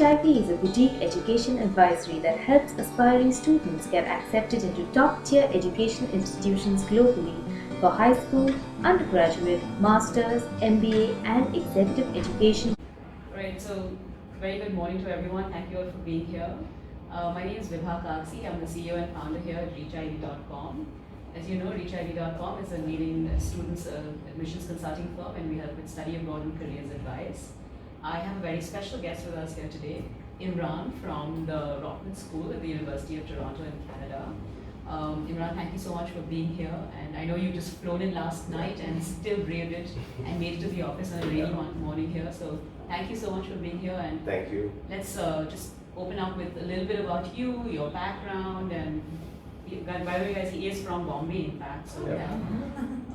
RHIP is a boutique education advisory that helps aspiring students get accepted into top-tier education institutions globally for high school, undergraduate, master's, MBA, and executive education. Right, so very good morning to everyone. Thank you all for being here. My name is Vibha Kalsi. I'm the CEO and founder here at ReachID.com. As you know, ReachID.com is a leading students admissions consulting firm, and we help with study abroad and careers advice. I have a very special guest with us here today, Imran from the Rotman School at the University of Toronto in Canada. Imran, thank you so much for being here. And I know you just flown in last night and still braved it and made it to the office on a rainy morning here. So thank you so much for being here. And thank you. Let's just open up with a little bit about you, your background, and by the way, guys, he is from Bombay, in fact. So we have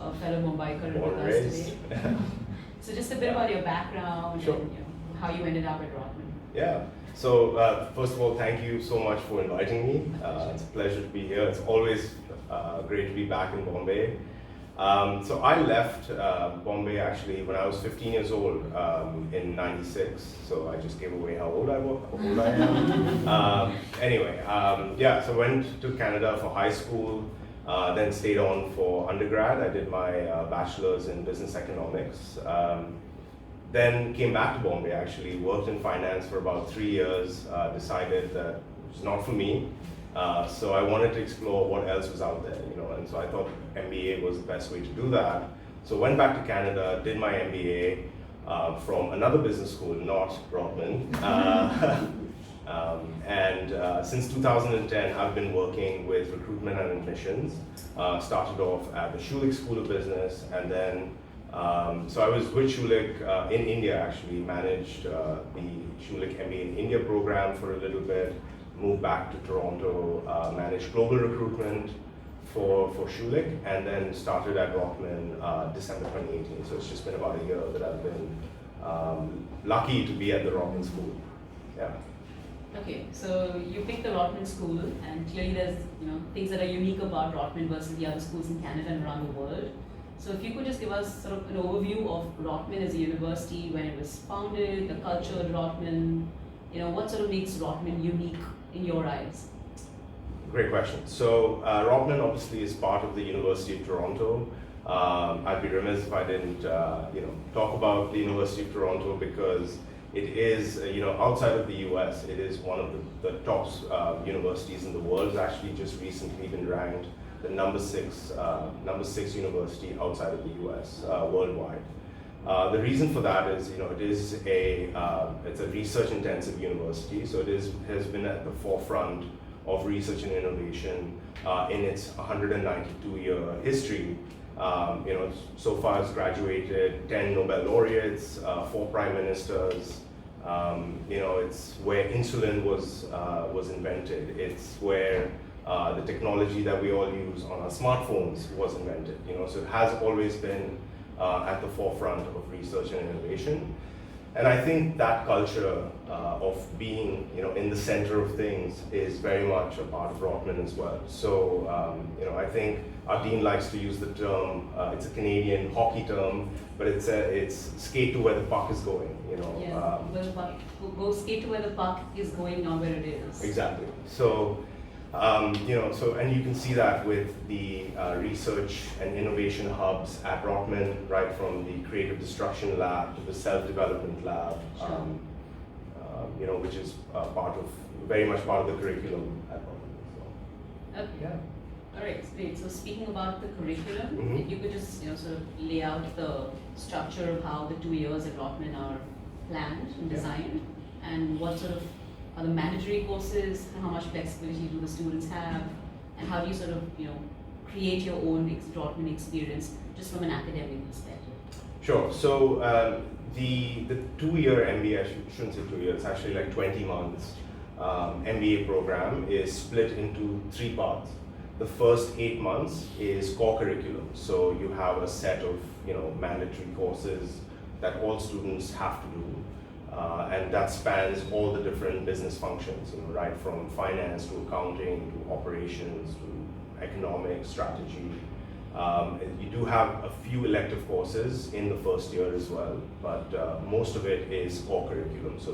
a fellow Mumbaiker with us today. So just a bit about your background and how you ended up at Rotman. Yeah. So first of all, thank you so much for inviting me. It's a pleasure to be here. It's always great to be back in Bombay. So I left Bombay actually when I was 15 years old in '96. So I just gave away how old I am. Anyway, so I went to Canada for high school, then stayed on for undergrad. I did my bachelor's in business economics. Then came back to Bombay actually, worked in finance for about 3 years, decided that it's not for me. So I wanted to explore what else was out there, and so I thought MBA was the best way to do that. So went back to Canada, did my MBA from another business school, not Rotman. Since 2010, I've been working with recruitment and admissions. Started off at the Schulich School of Business, and then so I was with Schulich in India actually, managed the Schulich MBA in India program for a little bit, moved back to Toronto, managed global recruitment for Schulich, and then started at Rotman December 2018. So it's just been about a year that I've been lucky to be at the Rotman School. Yeah. Okay, so you picked the Rotman School, and clearly there's things that are unique about Rotman versus the other schools in Canada and around the world. So if you could just give us sort of an overview of Rotman as a university, when it was founded, the culture at Rotman, what sort of makes Rotman unique in your eyes? Great question. So Rotman obviously is part of the University of Toronto. I'd be remiss if I didn't talk about the University of Toronto because it is, outside of the US, it is one of the top universities in the world. It's actually just recently been ranked the number six university outside of the US worldwide. The reason for that is, it is it's a research-intensive university, so it has been at the forefront of research and innovation in its 192-year history. So far it's graduated 10 Nobel laureates, 4 prime ministers. It's where insulin was invented. It's where the technology that we all use on our smartphones was invented. So it has always been at the forefront of research and innovation. And I think that culture of being, in the center of things is very much a part of Rotman as well. So, I think our dean likes to use the term, it's a Canadian hockey term, but it's skate to where the puck is going, where the puck, go skate to where the puck is going, not where it is. Exactly. So, and you can see that with the research and innovation hubs at Rotman, right from the creative destruction lab to the self-development lab, which is very much part of the curriculum at Rotman. Okay. Yeah. All right, great. So speaking about the curriculum, if you could just sort of lay out the structure of how the 2 years at Rotman are planned and designed, and what sort of are the mandatory courses, how much flexibility do the students have, and how do you sort of create your own Rotman experience just from an academic perspective? Sure. So the 2-year MBA, I shouldn't say 2 years, it's actually like 20 months MBA program is split into 3 parts. The first 8 months is core curriculum. So you have a set of mandatory courses that all students have to do. And that spans all the different business functions, right from finance to accounting to operations to economics, strategy. You do have a few elective courses in the first year as well, but most of it is core curriculum. So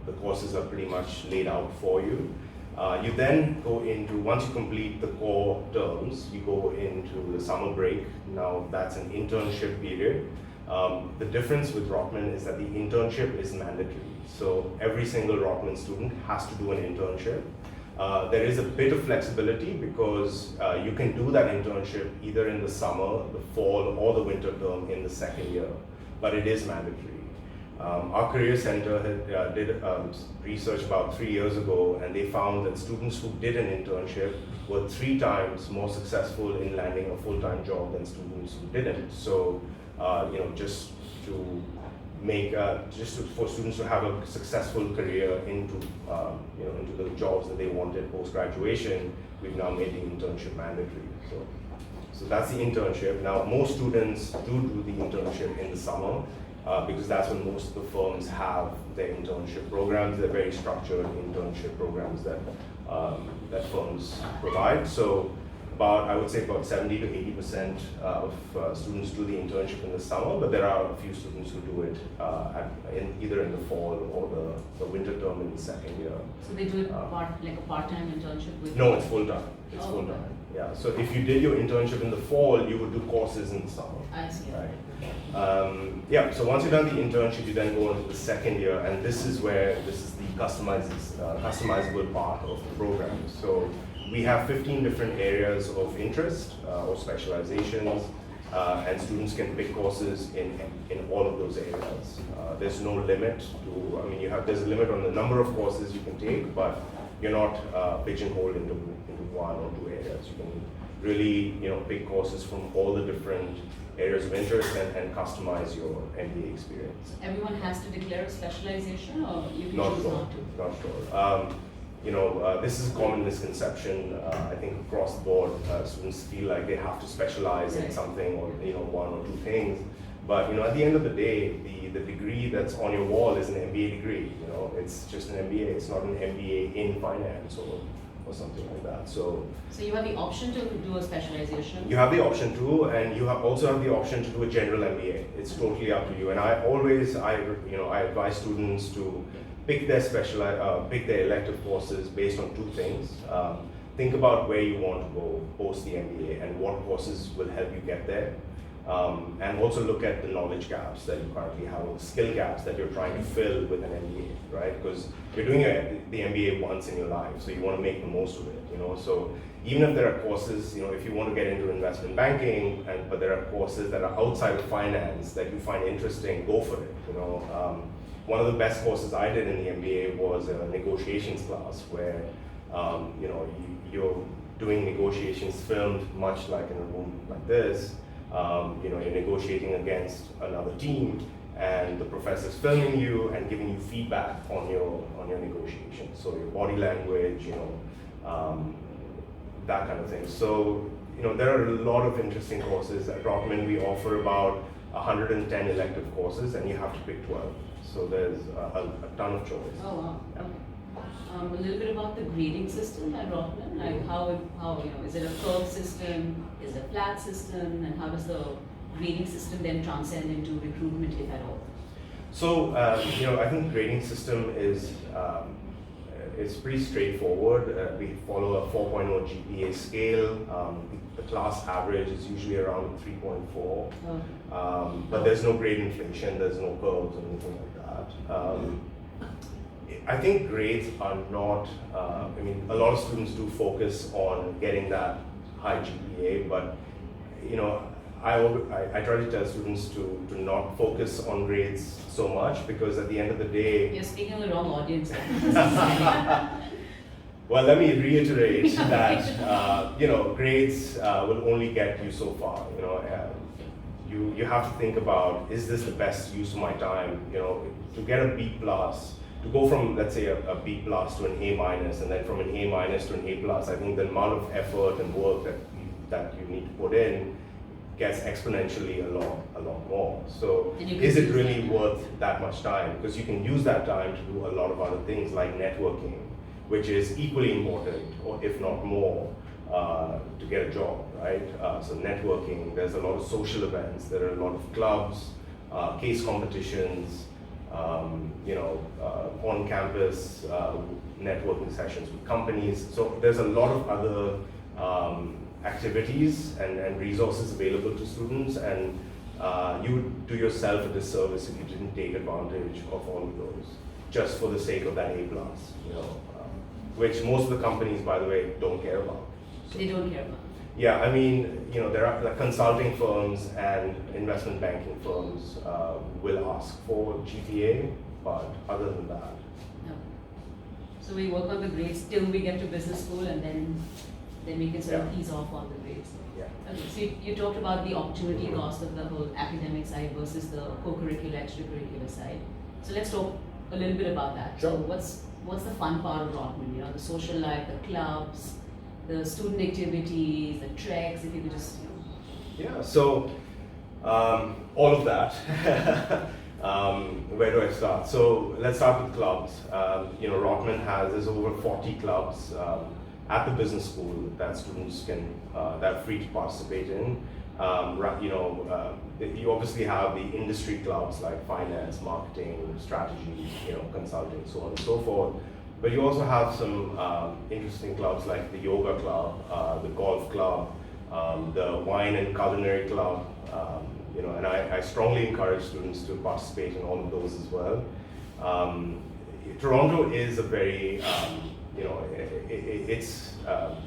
the courses are pretty much laid out for you. You then go into, once you complete the core terms, you go into the summer break. Now that's an internship period. The difference with Rotman is that the internship is mandatory. So every single Rotman student has to do an internship. There is a bit of flexibility because you can do that internship either in the summer, the fall, or the winter term in the second year, but it is mandatory. Our Career Center did research about 3 years ago, and they found that students who did an internship were 3 times more successful in landing a full-time job than students who didn't. So, just to make, for students to have a successful career into the jobs that they wanted post-graduation, we've now made the internship mandatory. So that's the internship. Now, most students do the internship in the summer. Because that's when most of the firms have their internship programs. They're very structured internship programs that firms provide. So I would say about 70 to 80% of students do the internship in the summer, but there are a few students who do it either in the fall or the winter term in the second year. So they do it like a part-time internship with? No, it's full-time. It's full-time. Okay. Yeah. So if you did your internship in the fall, you would do courses in the summer. I see. Right. So once you've done the internship, you then go into the second year, and this is the customizable part of the program. So we have 15 different areas of interest or specializations, and students can pick courses in all of those areas. There's no limit to, there's a limit on the number of courses you can take, but you're not pigeonholed into 1 or 2 areas. You can really, pick courses from all the different areas of interest and customize your MBA experience. Everyone has to declare a specialization, or you can Not choose sure. not to? Not sure. This is a common misconception. I think across the board, students feel like they have to specialize in something or 1 or 2 things. But at the end of the day, the degree that's on your wall is an MBA degree. It's just an MBA. It's not an MBA in finance or something like that. So you have the option to do a specialization? You have the option to, and you also have the option to do a general MBA. It's totally up to you. And I advise students to pick their elective courses based on 2 things. Think about where you want to go post the MBA and what courses will help you get there. And also look at the knowledge gaps that you currently have, or skill gaps that you're trying to fill with an MBA, right? Because you're doing the MBA once in your life, so you want to make the most of it, So even if there are courses, if you want to get into investment banking, but there are courses that are outside of finance that you find interesting, go for it, One of the best courses I did in the MBA was a negotiations class where, you're doing negotiations filmed much like in a room like this. You're negotiating against another team, and the professor's filming you and giving you feedback on your negotiations. So your body language, that kind of thing. So there are a lot of interesting courses at Rotman. We offer about 110 elective courses, and you have to pick 12. So there's a ton of choice. Oh wow. Okay. A little bit about the grading system at Rotman, like how is it a curve system, is it a flat system, and how does the grading system then transcend into recruitment, if at all? So I think grading system is it's pretty straightforward. We follow a 4.0 GPA scale. The class average is usually around 3.4, but there's no grade inflation, there's no curves or anything like that. I think grades are not, a lot of students do focus on getting that high GPA, but I try to tell students to not focus on grades so much, because at the end of the day... You're speaking to the wrong audience. Well, let me reiterate that, grades will only get you so far. You have to think about, is this the best use of my time? To get a B plus, to go from, let's say, a B plus to an A minus, and then from an A minus to an A plus, I think the amount of effort and work that you need to put in gets exponentially a lot more. So is it really worth that much time? Because you can use that time to do a lot of other things like networking, which is equally important, or if not more, to get a job, right? So networking, there's a lot of social events, there are a lot of clubs, case competitions, on-campus networking sessions with companies. So there's a lot of other activities and resources available to students, and you would do yourself a disservice if you didn't take advantage of all of those, just for the sake of that A+, which most of the companies, by the way, don't care about. So they don't care about. Yeah, I mean, there are like consulting firms and investment banking firms will ask for GPA, but other than that. No. So we work on the grades till we get to business school, and then we can sort of ease off on the grades. Yeah. Okay, so you talked about the opportunity cost of the whole academic side versus the co-curricular, extracurricular side. So let's talk a little bit about that. Sure. So what's the fun part of Rotman? The social life, the clubs, the student activities, the treks. If you could just. Yeah. So all of that. Where do I start? So let's start with clubs. Rotman there's over 40 clubs at the business school that students can that are free to participate in. You obviously have the industry clubs like finance, marketing, strategy, consulting, so on and so forth. But you also have some interesting clubs like the yoga club, the golf club, the wine and culinary club. And I strongly encourage students to participate in all of those as well. Toronto is a very, it's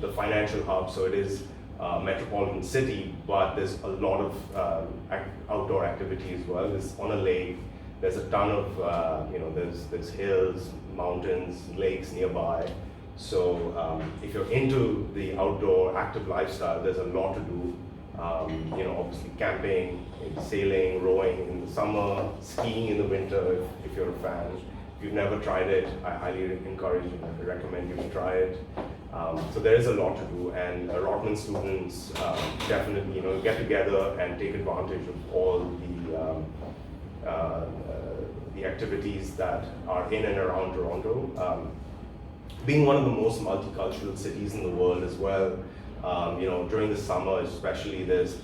the financial hub, so it is a metropolitan city, but there's a lot of outdoor activity as well. It's on a lake. There's a ton of, there's hills, mountains, lakes nearby. So if you're into the outdoor active lifestyle, there's a lot to do. Obviously camping, sailing, rowing in the summer, skiing in the winter if you're a fan. If you've never tried it, I highly encourage you, I recommend you to try it. So there is a lot to do, and Rotman students definitely get together and take advantage of all the activities that are in and around Toronto. Being one of the most multicultural cities in the world as well, during the summer especially, there's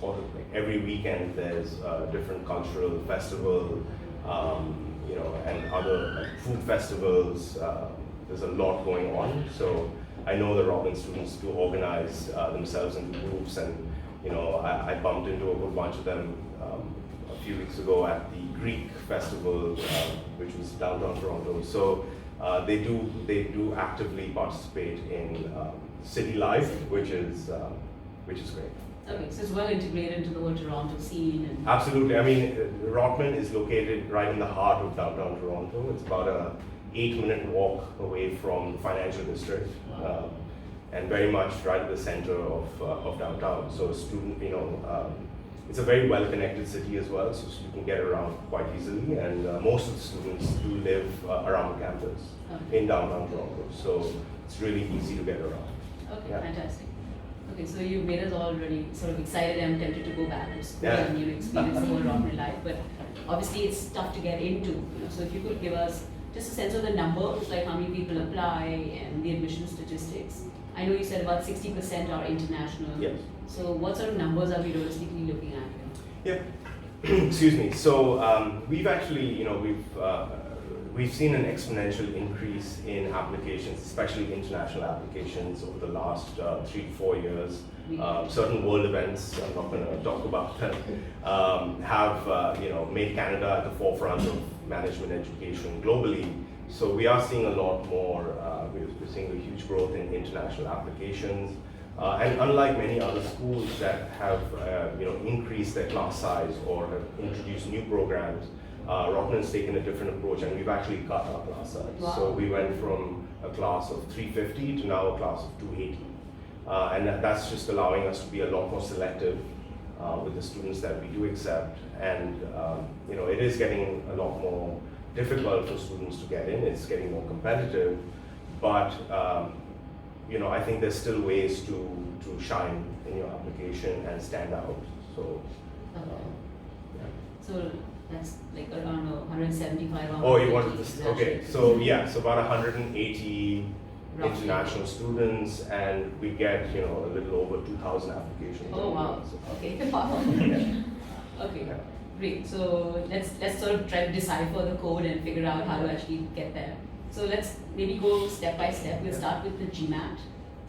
every weekend there's a different cultural festival, and other food festivals. There's a lot going on. So I know the Rotman students do organize themselves into groups, and I bumped into a whole bunch of them a few weeks ago at the Greek festival, which was downtown Toronto. So they do actively participate in city life, which is great. Okay, so it's well integrated into the whole Toronto scene. And absolutely. I mean, Rotman is located right in the heart of downtown Toronto. It's about a 8-minute walk away from the financial district, and very much right at the center of downtown. So it's a very well-connected city as well, so you can get around quite easily. And most of the students do live around campus in downtown Toronto, so it's really easy to get around. Okay, yeah. Fantastic. Okay, so you made us all really sort of excited and tempted to go back to school and experience the whole Rotman life. But obviously, it's tough to get into. So if you could give us just a sense of the numbers, like how many people apply and the admission statistics. I know you said about 60% are international. Yes. So what sort of numbers are we realistically looking at here? Yeah. Excuse me. So we've actually, we've seen an exponential increase in applications, especially international applications, over the last 3 to 4 years. Certain world events, I'm not going to talk about, have made Canada at the forefront of management education globally. So we are seeing a lot more. We're seeing a huge growth in international applications. And unlike many other schools that have increased their class size or have introduced new programs, Rotman's taken a different approach, and we've actually cut our class size. Wow. So we went from a class of 350 to now a class of 280. And that's just allowing us to be a lot more selective with the students that we do accept. And it is getting a lot more difficult for students to get in. It's getting more competitive, but I think there's still ways to shine in your application and stand out. So, So that's like around 175. Oh, you wanted this? Okay, so yeah, so about 180 international students, and we get a little over 2,000 applications. Oh wow! So, okay, wow. yeah. Okay. Yeah. Great. So let's sort of try to decipher the code and figure out how to actually get there. So let's maybe go step by step. We'll start with the GMAT.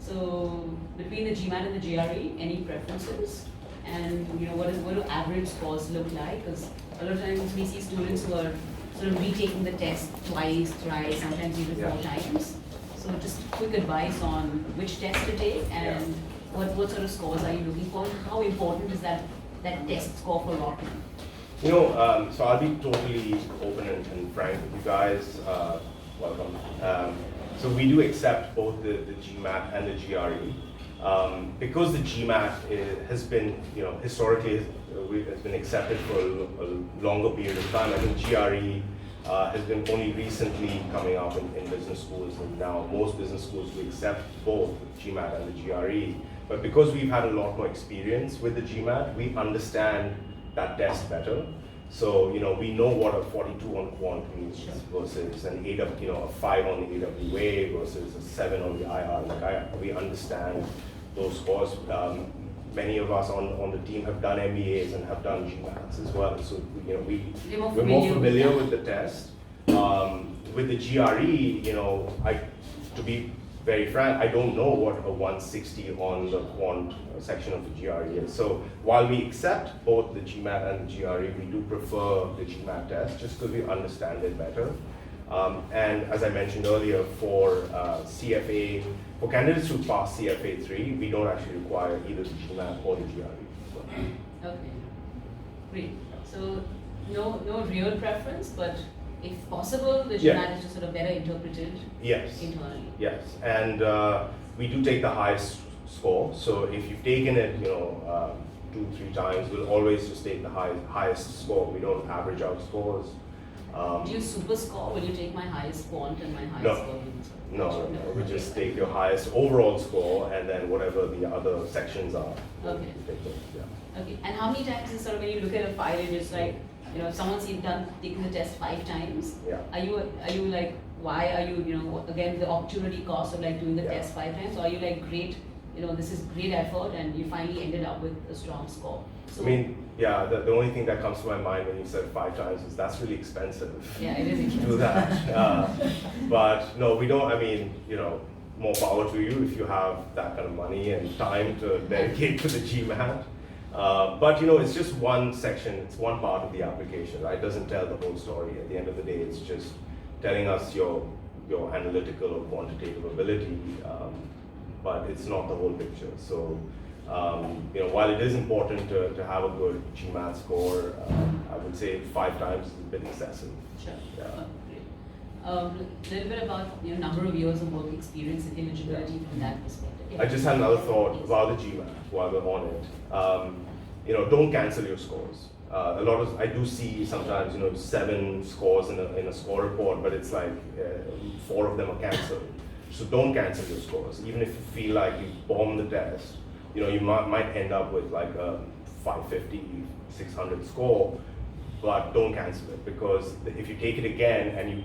So between the GMAT and the GRE, any preferences? And what do average scores look like? Because a lot of times we see students who are sort of retaking the test twice, thrice, sometimes even 4 times. So just quick advice on which test to take and what sort of scores are you looking for? How important is that test score for Rotman? So I'll be totally open and frank with you guys. Welcome. So we do accept both the GMAT and the GRE. Because the GMAT has been, historically has been accepted for a longer period of time. I think GRE has been only recently coming up in business schools, and now most business schools will accept both the GMAT and the GRE. But because we've had a lot more experience with the GMAT, we understand that test better. So, we know what a 42 on quant means versus an a 5 on the AWA versus a 7 on the IR. We understand those scores. Many of us on the team have done MBAs and have done GMATs as well. So, we're more familiar with the test. With the GRE, to be very frank, I don't know what a 160 on the quant section of the GRE is. So while we accept both the GMAT and the GRE, we do prefer the GMAT test just because we understand it better. And as I mentioned earlier, for CFA, for candidates who pass CFA 3, we don't actually require either the GMAT or the GRE. So. Okay, great. So no real preference, but if possible, the GMAT is just sort of better interpreted internally. Yes, and we do take the highest score. So if you've taken it, 2-3 times, we'll always just take the highest score. We don't average out scores. Do you super score? Will you take my highest quant and my highest score? No. We just take your highest overall score and then whatever the other sections are. Okay. Okay. And how many times is sort of when you look at a file and it's like, if someone's taken the test 5 times, are you like, why are you, again, the opportunity cost of like doing the test 5 times, or are you like, great, this is great effort and you finally ended up with a strong score? So, the only thing that comes to my mind when you said 5 times is that's really expensive. Yeah, it is expensive. To do that. But no, we don't, more power to you if you have that kind of money and time to dedicate to the GMAT. But it's just one section, it's one part of the application, right? It doesn't tell the whole story. At the end of the day, it's just telling us your analytical or quantitative ability, but it's not the whole picture. So, while it is important to have a good GMAT score, I would say 5 times is a bit excessive. Sure. Yeah. Great. A little bit about number of years of work experience and eligibility from that perspective. I just had another thought about the GMAT while we're on it. Don't cancel your scores. I do see sometimes 7 scores in a score report, but it's like 4 of them are cancelled. So don't cancel your scores, even if you feel like you bombed the test. You might end up with like a 550, 600 score, but don't cancel it, because if you take it again and you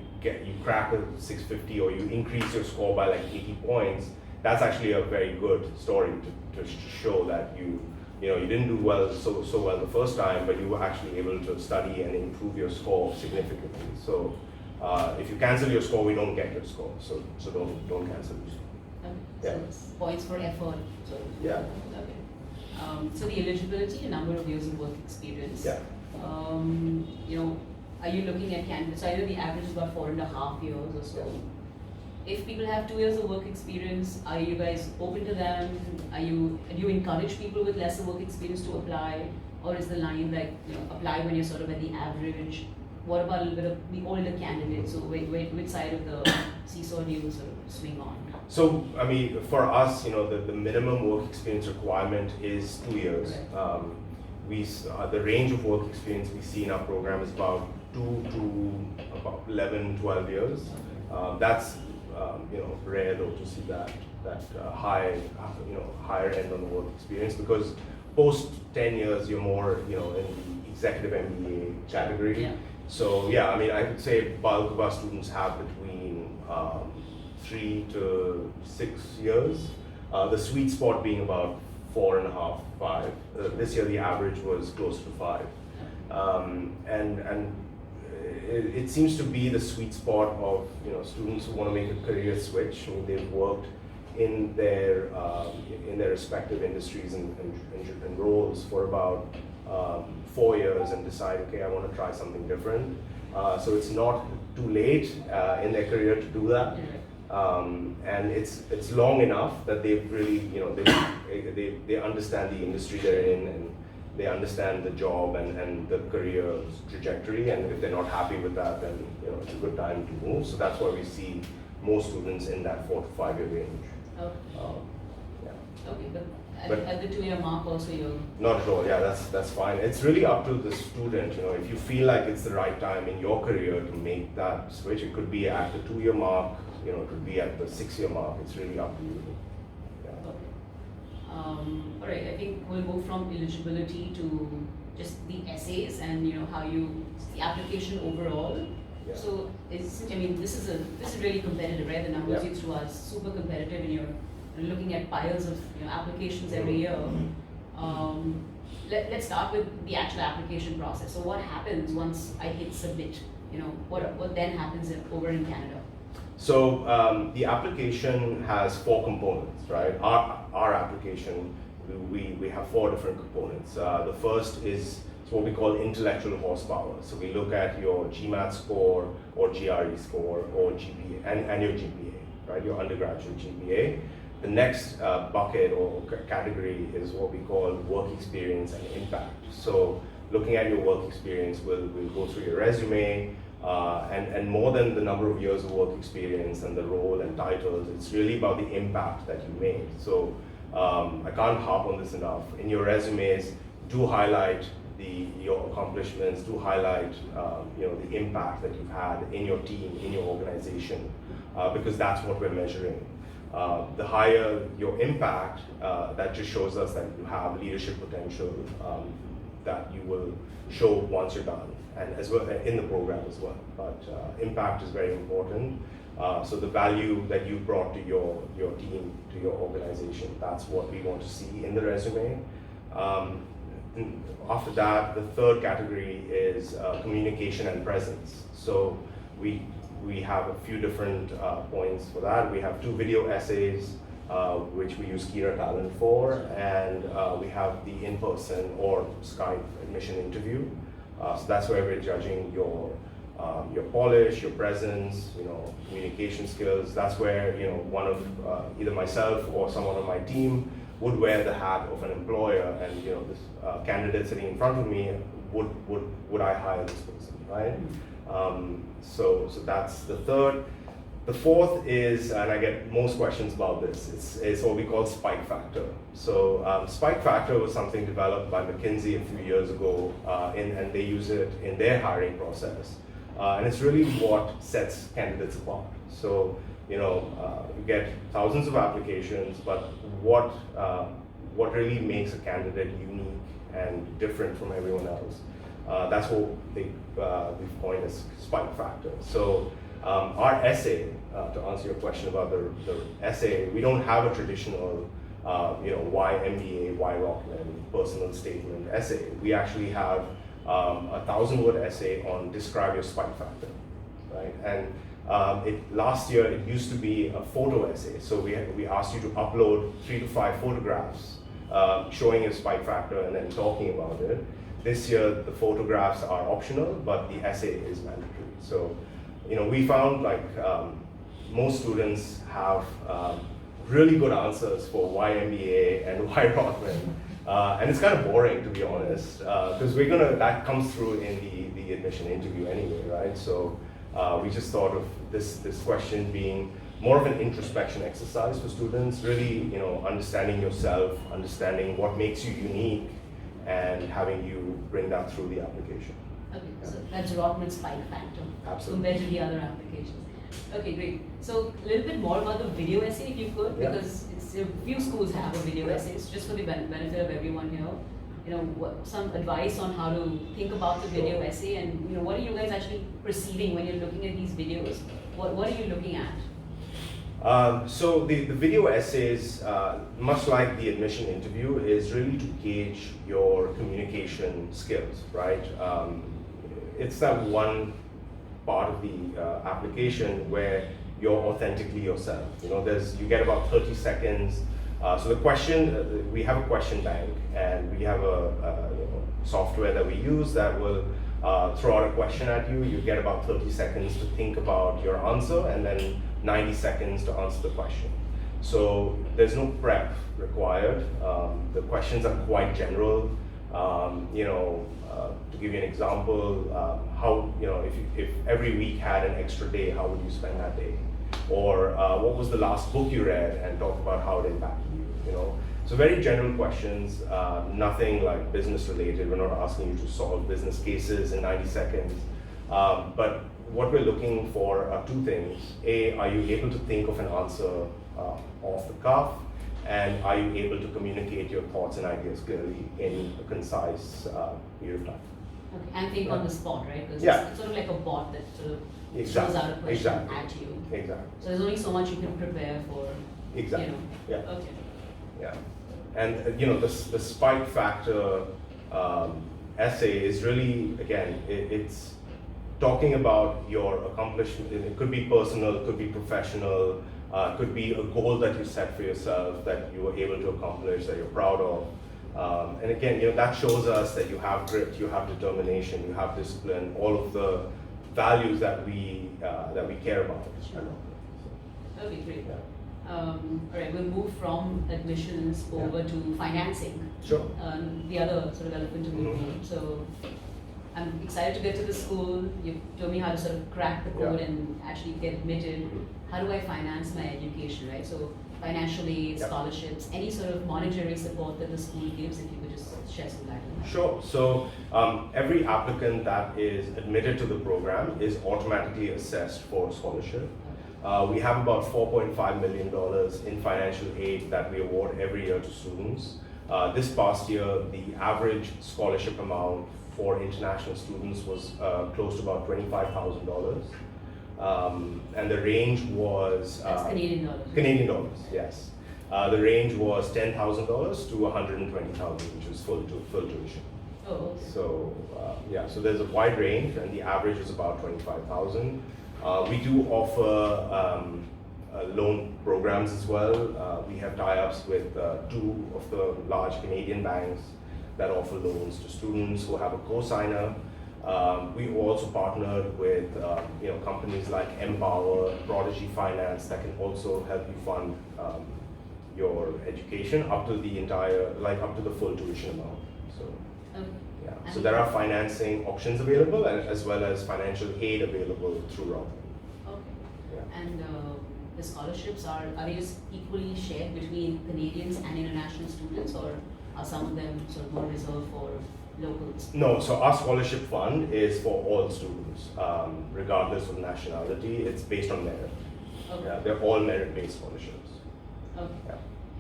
crack a 650 or you increase your score by like 80 points, that's actually a very good story to show that you didn't do so well the first time, but you were actually able to study and improve your score significantly. So if you cancel your score, we don't get your score. So don't cancel your score. So it's points for effort. So, yeah. Okay. So the eligibility, a number of years of work experience. Yeah. Are you looking at candidates? So I know the average is about 4.5 years or so. If people have 2 years of work experience, are you guys open to them? Do you encourage people with lesser work experience to apply? Or is the line like, apply when you're sort of at the average? What about a little bit of the older candidates? So which side of the seesaw do you sort of swing on? So, for us, the minimum work experience requirement is 2 years. Right. The range of work experience we see in our program is about 2 to about 11, 12 years. That's rare though to see that higher end on the work experience, because post 10 years you're more in the executive MBA category. Yeah. So I would say bulk of our students have between 3 to 6 years. The sweet spot being about 4.5, 5. This year the average was close to 5. And it seems to be the sweet spot of students who want to make a career switch. I mean, they've worked in their respective industries and roles for about 4 years and decide, okay, I want to try something different. So it's not too late in their career to do that. And it's long enough that they've really, they understand the industry they're in, and they understand the job and the career trajectory. And if they're not happy with that, then it's a good time to move. So that's why we see most students in that 4 to 5 year range. Okay. Yeah. Okay, but at the 2-year mark also you'll... Not at all. Yeah, that's fine. It's really up to the student. If you feel like it's the right time in your career to make that switch, it could be at the 2-year mark. It could be at the 6-year mark. It's really up to you. Yeah. Okay. All right. I think we'll move from eligibility to just the essays and how the application overall. Yeah. So this is really competitive, right? The numbers Yeah. you threw are super competitive, and you're looking at piles of applications every year. Let's start with the actual application process. So what happens once I hit submit? What then happens over in Canada? So the application has 4 components, right? Our application, we have 4 different components. The first is what we call intellectual horsepower. So we look at your GMAT score or GRE score or GPA and your GPA, right? Your undergraduate GPA. The next bucket or category is what we call work experience and impact. So looking at your work experience, we'll go through your resume, and more than the number of years of work experience and the role and titles, it's really about the impact that you made. So I can't harp on this enough. In your resumes, do highlight your accomplishments, do highlight the impact that you've had in your team, in your organization, because that's what we're measuring. The higher your impact, that just shows us that you have leadership potential that you will show once you're done, and as well in the program as well. But impact is very important. So the value that you brought to your team, to your organization, that's what we want to see in the resume. After that, the third category is communication and presence. So we have a few different points for that. We have 2 video essays, which we use Kira Talent for, and we have the in-person or Skype admission interview. So that's where we're judging your polish, your presence, communication skills. That's where one of either myself or someone on my team would wear the hat of an employer, and this candidate sitting in front of me, would I hire this person, right? So that's the third. The fourth is, and I get most questions about this, it's what we call spike factor. So spike factor was something developed by McKinsey a few years ago, and they use it in their hiring process. And it's really what sets candidates apart. So you get thousands of applications, but what really makes a candidate unique and different from everyone else? That's what we've coined as spike factor. So our essay, to answer your question about the essay, we don't have a traditional, why MBA, why Rotman, personal statement essay. We actually have a 1,000-word essay on describe your spike factor, right? And last year it used to be a photo essay. So we asked you to upload 3 to 5 photographs showing your spike factor and then talking about it. This year the photographs are optional, but the essay is mandatory. So we found most students have really good answers for why MBA and why Rotman. And it's kind of boring, to be honest, because that comes through in the admission interview anyway, right? So we just thought of this question being more of an introspection exercise for students, really, understanding yourself, understanding what makes you unique, and having you bring that through the application. Okay, so that's Rotman's spike factor. Absolutely. Compared to the other applications. Okay, great. So a little bit more about the video essay, if you could, Yeah. because a few schools have a video essays, just for the benefit of everyone here. Some advice on how to think about the video essay, and what are you guys actually perceiving when you're looking at these videos? What are you looking at? So the video essays, much like the admission interview, is really to gauge your communication skills, right? It's that one part of the application where you're authentically yourself. You know, you get about 30 seconds. So the question, we have a question bank, and we have a software that we use that will throw out a question at you. You get about 30 seconds to think about your answer, and then 90 seconds to answer the question. So there's no prep required. The questions are quite general. To give you an example, how, if every week had an extra day, how would you spend that day? Or what was the last book you read, and talk about how it impacted you, So very general questions, nothing like business related. We're not asking you to solve business cases in 90 seconds. But what we're looking for are two things. A, are you able to think of an answer off the cuff? And are you able to communicate your thoughts and ideas clearly in a concise period of time? Okay, and think on the spot, right? Because it's sort of like a bot that sort of throws out a question at you. Exactly. So there's only so much you can prepare for. Exactly. Yeah. Okay. Yeah. And the spike factor essay is really, again, it's talking about your accomplishment. It could be personal, it could be professional, it could be a goal that you set for yourself that you were able to accomplish, that you're proud of. And again, that shows us that you have grit, you have determination, you have discipline, all of the values that we care about. Sure. That would be great. Yeah. All right, we'll move from admissions over to financing. Sure. The other sort of elephant in the room. Mm-hmm. So I'm excited to get to the school. You told me how to sort of crack the code and actually get admitted. Mm-hmm. How do I finance my education, right? So financial aid, scholarships, any sort of monetary support that the school gives, if you could just shed some light on that. Sure. So every applicant that is admitted to the program is automatically assessed for a scholarship. We have about $4.5 million in financial aid that we award every year to students. This past year, the average scholarship amount for international students was close to about $25,000. And the range was... That's Canadian dollars. Canadian dollars, yes. The range was $10,000 to $120,000, which is full tuition. Oh, okay. So, so there's a wide range, and the average is about $25,000. We do offer loan programs as well. We have tie-ups with two of the large Canadian banks that offer loans to students who have a co-signer. We also partnered with companies like Empower, Prodigy Finance that can also help you fund your education up to the full tuition amount. So. Okay. Yeah. So there are financing options available, as well as financial aid available through Rotman. Okay. Yeah. And the scholarships are they just equally shared between Canadians and international students, or are some of them sort of more reserved for locals? No, so our scholarship fund is for all students, regardless of nationality. It's based on merit. Okay. Yeah, they're all merit-based scholarships. Okay. Yeah.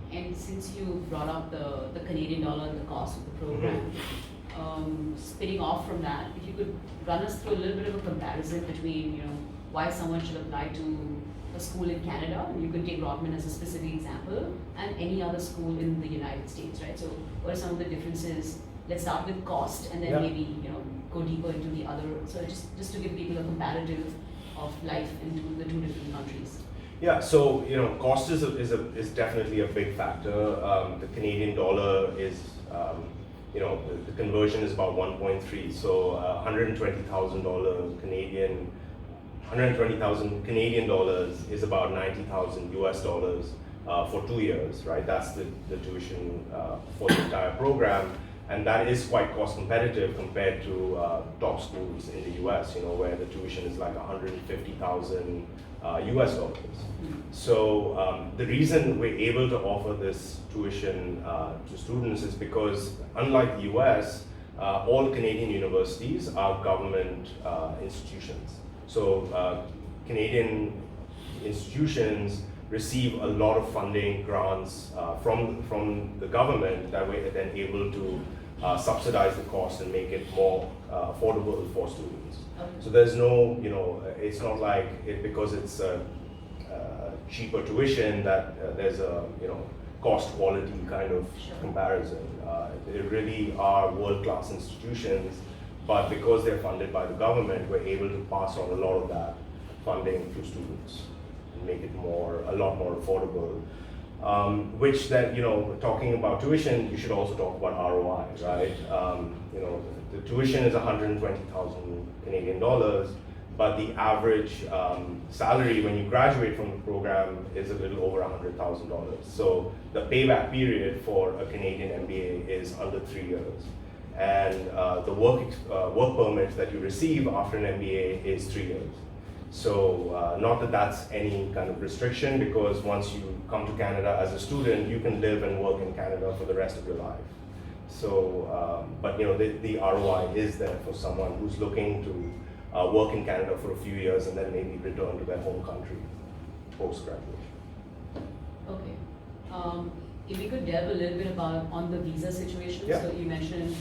And since you brought up the Canadian dollar and the cost of the program, spinning off from that, if you could run us through a little bit of a comparison between, why someone should apply to a school in Canada, and you could take Rotman as a specific example, and any other school in the United States, right? So what are some of the differences? Let's start with cost, and then maybe, go deeper into the other, so just to give people a comparative of life in the two different countries. Yeah, so cost is definitely a big factor. The Canadian dollar is the conversion is about 1.3, so $120,000 Canadian, 120,000 Canadian dollars is about 90,000 US dollars for 2 years, right? That's the tuition for the entire program. And that is quite cost competitive compared to top schools in the US, where the tuition is like 150,000 US dollars. So the reason we're able to offer this tuition to students is because, unlike the US, all Canadian universities are government institutions. So Canadian institutions receive a lot of funding, grants from the government that we're then able to subsidize the cost and make it more affordable for students. Okay. So there's no, it's not like because it's cheaper tuition, that there's a cost quality kind of comparison. They really are world-class institutions, but because they're funded by the government, we're able to pass on a lot of that funding to students and make it a lot more affordable. Which then, talking about tuition, you should also talk about ROI, right? The tuition is 120,000 Canadian dollars, but the average salary when you graduate from the program is a little over $100,000. So the payback period for a Canadian MBA is under 3 years. And the work permit that you receive after an MBA is 3 years. So not that that's any kind of restriction, because once you come to Canada as a student, you can live and work in Canada for the rest of your life. So, but the ROI is there for someone who's looking to work in Canada for a few years and then maybe return to their home country post-graduation. Okay. If we could delve a little bit on the visa situation. Yeah. So you mentioned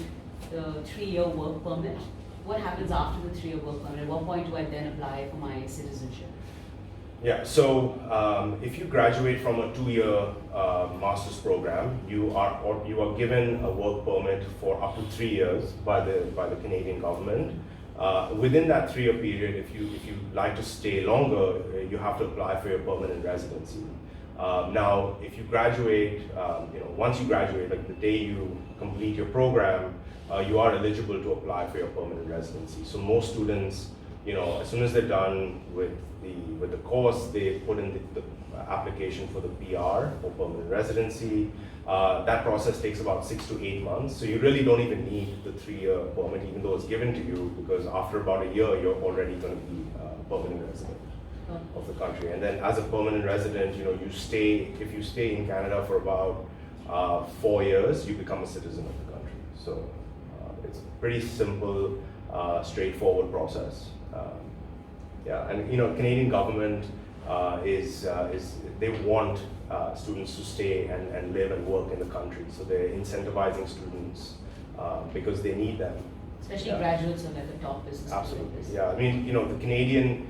the 3-year work permit. What happens after the 3-year work permit? At what point do I then apply for my citizenship? Yeah, so if you graduate from a 2-year master's program, you are given a work permit for up to 3 years by the Canadian government. Within that 3-year period, if you like to stay longer, you have to apply for your permanent residency. Now, if you graduate, once you graduate, like the day you complete your program, you are eligible to apply for your permanent residency. So most students, as soon as they're done with the course, they put in the application for the PR or permanent residency. That process takes about 6 to 8 months. So you really don't even need the 3-year permit, even though it's given to you, because after about a year, you're already going to be a permanent resident of the country. And then as a permanent resident, if you stay in Canada for about 4 years, you become a citizen of the country. So it's a pretty simple, straightforward process. Yeah, and Canadian government they want students to stay and live and work in the country. So they're incentivizing students because they need them. Especially graduates of like the top business. Absolutely, yeah. I mean, the Canadian,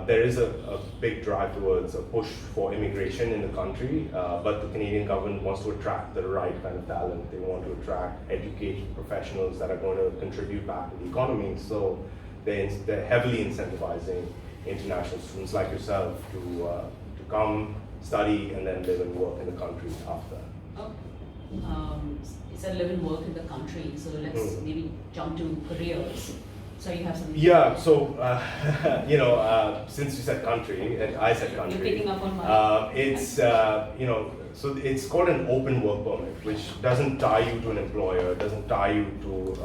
there is a big drive towards a push for immigration in the country, but the Canadian government wants to attract the right kind of talent. They want to attract educated professionals that are going to contribute back to the economy. So they're heavily incentivizing international students like yourself to come, study, and then live and work in the country after. Okay. You said live and work in the country, so let's maybe jump to careers. So you have some. Yeah. So since you said country and I said country, you're picking up on my. It's so it's called an open work permit, which doesn't tie you to an employer, doesn't tie you to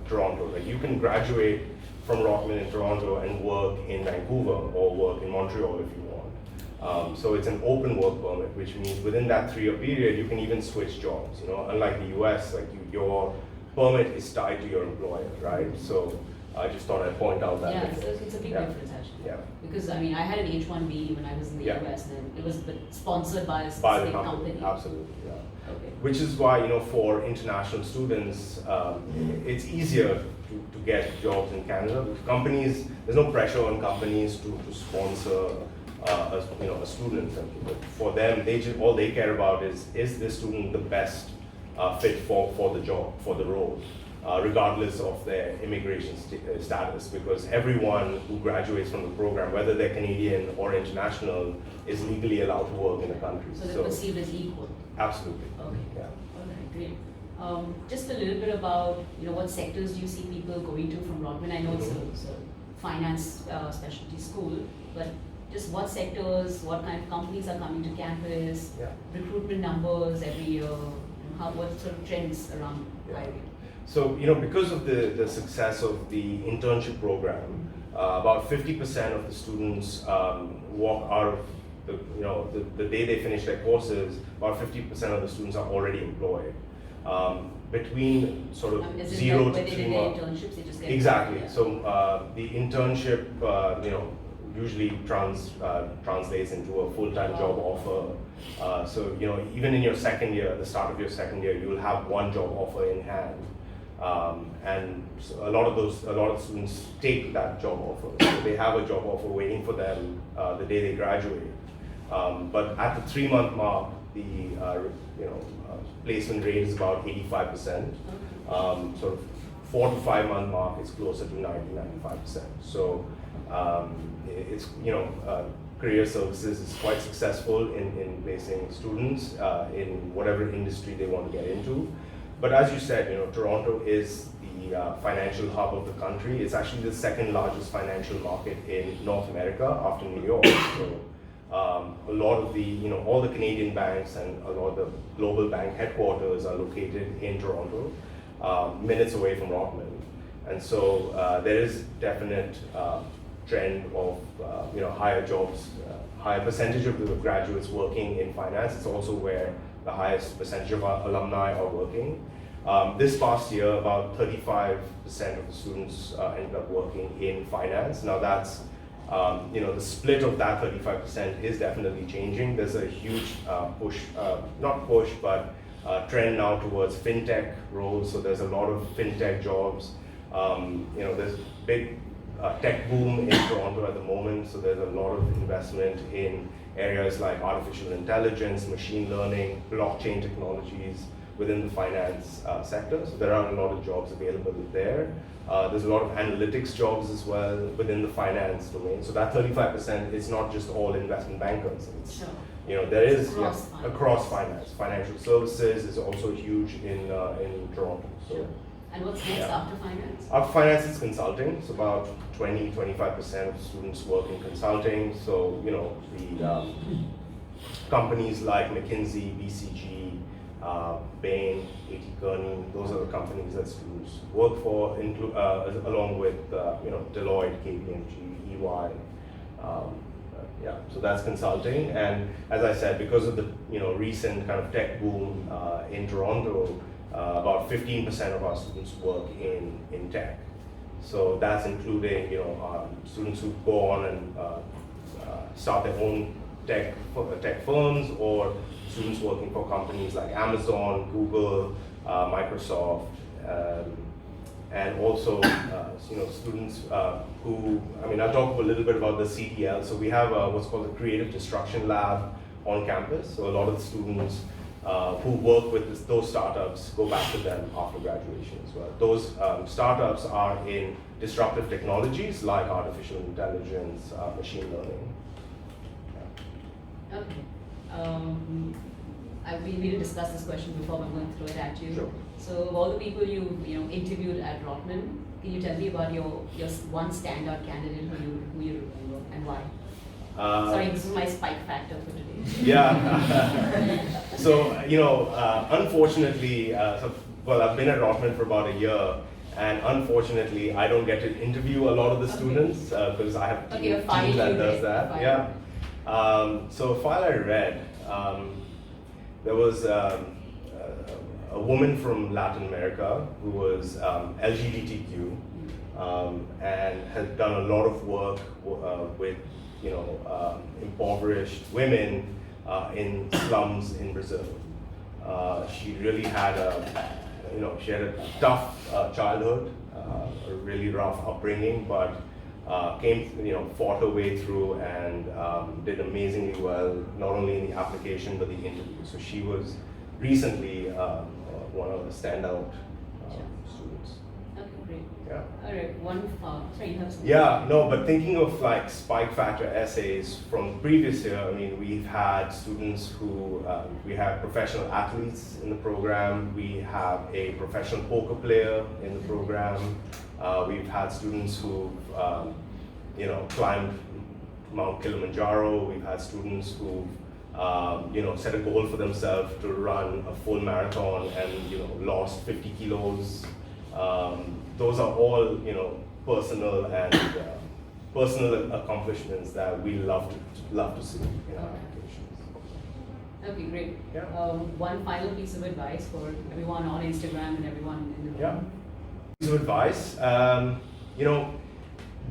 Toronto. Like you can graduate from Rotman in Toronto and work in Vancouver or work in Montreal if you want. So it's an open work permit, which means within that 3-year period, you can even switch jobs. Unlike the US, like your permit is tied to your employer, right? So I just thought I'd point out that. Yeah, it's a big difference actually. Yeah. Because I mean, I had an H-1B when I was in the US, and it was sponsored by a By the specific company. Absolutely, yeah. Okay. Which is why, for international students, it's easier to get jobs in Canada. Companies, there's no pressure on companies to sponsor a student. For them, all they care about is this student the best fit for the job, for the role, regardless of their immigration status, because everyone who graduates from the program, whether they're Canadian or international, is legally allowed to work in the country. So they're perceived as equal. Absolutely. Okay. Yeah. All right, great. Just a little bit about what sectors do you see people going to from Rotman? I know it's a finance specialty school, but just what sectors, what kind of companies are coming to campus, recruitment numbers every year, what sort of trends around hiring? So, because of the success of the internship program, about 50% of the students walk out of the day they finish their courses, about 50% of the students are already employed. Between sort of 0 to 3 months. Internships, they just get Exactly. Yeah. So the internship, usually translates into a full-time job offer. So even in your second year, the start of your second year, you will have one job offer in hand, and so a lot of students take that job offer. So they have a job offer waiting for them the day they graduate. But at the 3-month mark, the placement rate is about 85%. Sort of 4 to 5 month mark is closer to 95%. So it's career services is quite successful in placing students in whatever industry they want to get into. But as you said, Toronto is the financial hub of the country. It's actually the second largest financial market in North America after New York. So a lot of the, all the Canadian banks and a lot of the global bank headquarters are located in Toronto, minutes away from Rotman. And so there is definite trend of higher jobs, higher percentage of the graduates working in finance. It's also where the highest percentage of our alumni are working. This past year, about 35% of the students ended up working in finance. Now that's, the split of that 35% is definitely changing. There's a huge push, not push, but trend now towards fintech roles. So there's a lot of fintech jobs. There's big tech boom in Toronto at the moment, so there's a lot of investment in areas like artificial intelligence, machine learning, blockchain technologies within the finance sector. So there are a lot of jobs available there. There's a lot of analytics jobs as well within the finance domain. So that 35% is not just all investment bankers. It's, sure. There is across finance. Financial services is also huge in Toronto. So. Sure. And what's next after finance? After finance is consulting. So about 20-25% of students work in consulting. So the companies like McKinsey, BCG, Bain, A.T. Kearney, those are the companies that students work for, along with Deloitte, KPMG, EY. So that's consulting. And as I said, because of the recent kind of tech boom in Toronto, about 15% of our students work in tech. So that's including students who go on and start their own tech firms, or students working for companies like Amazon, Google, Microsoft, and also students who, I'll talk a little bit about the CDL. So we have what's called the Creative Destruction Lab on campus. So a lot of the students who work with those startups go back to them after graduation as well. Those startups are in disruptive technologies like artificial intelligence, machine learning. Okay. We need to discuss this question before I'm going to throw it at you. Sure. So of all the people you interviewed at Rotman, can you tell me about your one standout candidate who you remember and why? Sorry, this is my spike factor for today. Yeah. So unfortunately, I've been at Rotman for about a year, and unfortunately, I don't get to interview a lot of the students because I have a team that does that. Yeah. So a file I read, there was a woman from Latin America who was LGBTQ and had done a lot of work with impoverished women in slums in Brazil. She really had she had a tough childhood, a really rough upbringing, but fought her way through and did amazingly well, not only in the application but the interview. So she was recently one of the standout students. Okay, great. Yeah. All right. Sorry, you have something? Yeah, no, but thinking of like spike factor essays from previous year, we've had students who, we have professional athletes in the program, we have a professional poker player in the program, we've had students who, climbed Mount Kilimanjaro, we've had students who, set a goal for themselves to run a full marathon and, lost 50 kilos. Those are all, personal and personal accomplishments that we love to see in our applications. Okay, great. Yeah. One final piece of advice for everyone on Instagram and everyone in the room. Yeah. Piece of advice,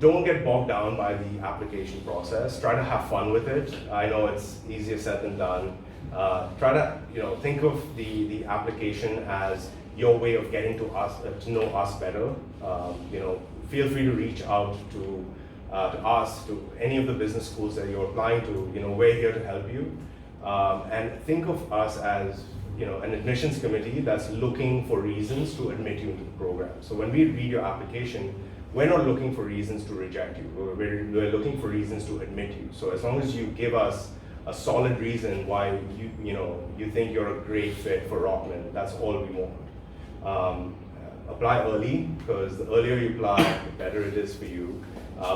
don't get bogged down by the application process. Try to have fun with it. I know it's easier said than done. Try to, think of the application as your way of getting to know us better. Feel free to reach out to to us, to any of the business schools that you're applying to, we're here to help you. And think of us as an admissions committee that's looking for reasons to admit you into the program. So when we read your application, we're not looking for reasons to reject you. We're looking for reasons to admit you. So as long as you give us a solid reason why you think you're a great fit for Rotman, that's all we want. Apply early, because the earlier you apply, the better it is for you,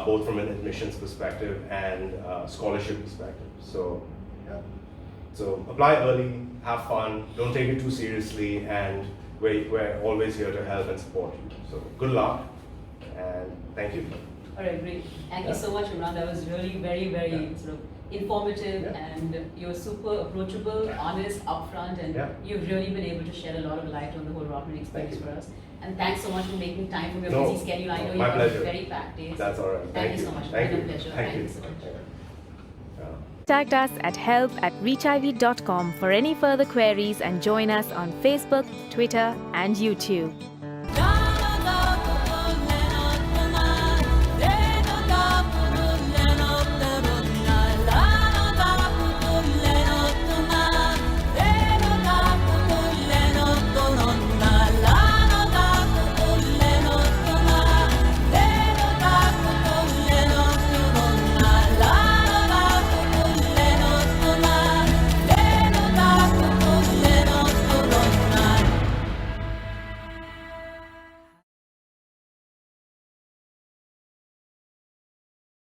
both from an admissions perspective and scholarship perspective. So, yeah. So apply early, have fun, don't take it too seriously, and we're always here to help and support you. So good luck, and thank you. All right, great. Thank you so much, Imran. That was really very, very sort of informative, and you're super approachable, honest, upfront, and you've really been able to shed a lot of light on the whole Rotman experience for us. And thanks so much for making time from your busy schedule. I know you have very packed days. That's all right. Thank you so much. Thank you. It's been a pleasure. Thank you so much. Contact us at help@reachiv.com for any further queries and join us on Facebook, Twitter, and YouTube.